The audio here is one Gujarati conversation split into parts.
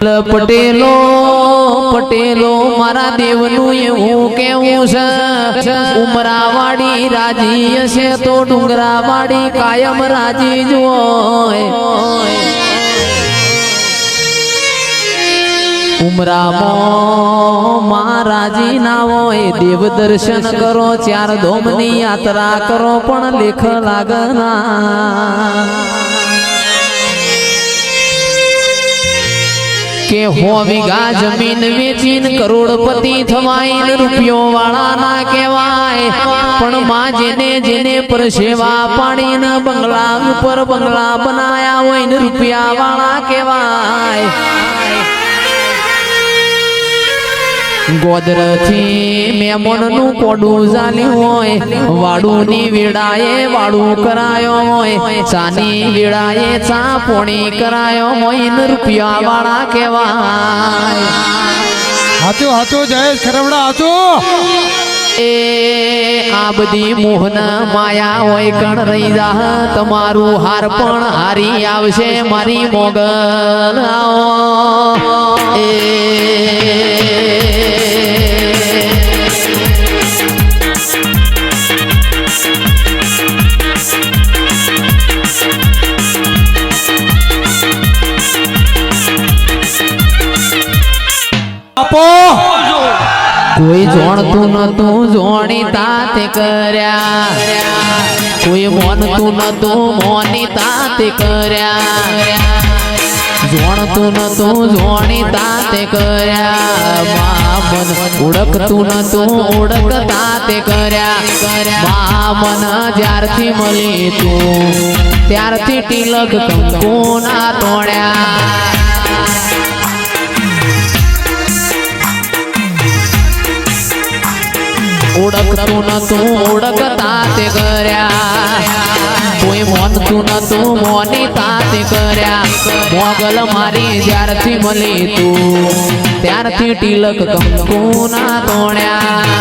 પટેલો પટેલો મારા દેવનું એવું કેવું છે ઉમરાવાડી રાજી હશે તો ડુંગરાવાડી કાયમ રાજી જ હોય ઉમરામાં માં રાજી ના હોય દેવ દર્શન કરો ચાર ધોમની યાત્રા કરો પણ લેખ લાગના કે હો વીઘા જમીન વેચીને કરોડપતિ થવાય રૂપિયો વાળા ના કહેવાય પણ માં જેને જેને પરસેવા પાડીને બંગલા ઉપર બંગલા બનાયા હોય ને રૂપિયા વાળા કહેવાય ગોદરથી મેમોનનું કોડું ચાલ્યું હોય વાડુની વેળાએ વાડું કરાયો હોય ચાની વેળાએ ચા પોણી કરાયો હોય ને રૂપિયા વાળા કહેવાય હાચું હાચું જયેશ ખરવડા હાચું એ આ બધી મોહન માયા હોય કણ રહી જા તમારું હાર પણ હારી આવશે મારી મોગલ એ કોઈ જોણતું નતું જોણીતા તે કર્યા કોઈ મોનતું નતું મોનીતા તે કર્યા જોણતું નતું જોણીતા તે કર્યા મન ઓળખતું નતું ઓળખતા તે કર્યા મન જ્યારથી મળી તું ત્યારથી તિલક કંકુ ના તોડ્યા ઓળખતું નતું ઓળખતા તે કર્યા કોઈ મોનતું નતું મોનીતા તે કર્યા મોગલ મારી જ્યારથી મળી તું ત્યારથી તિલક કંકુ ના તોડ્યા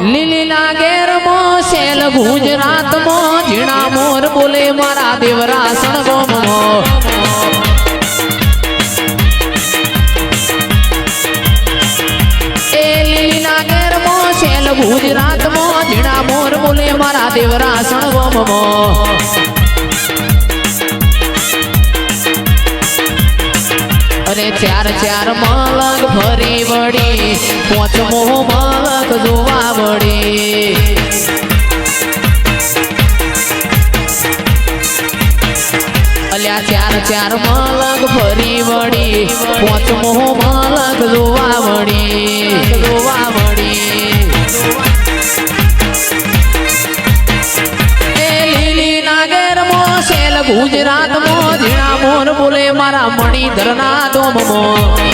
લીલી નાગેરમાં શેલ ગુજરાતમાં ઝીણા મોર બોલે મારા દેવરા સણગોમાં એ લીલી નાગેરમાં શેલ ગુજરાતમાં ઝીણા મોર બોલે મારા દેવરા સણગોમાં અને ચાર ચાર મલક ફરી વળી પોચમો મલક જોવા વળી અલ્યા ચાર ચાર મલક ફરી વળી પોચમો મલક જોવા વળી એ લીલી નાગેરમાં શેલ ગુજરાતમાં ઝીણા મોર બોલે મારા મણિધરના દોમમાં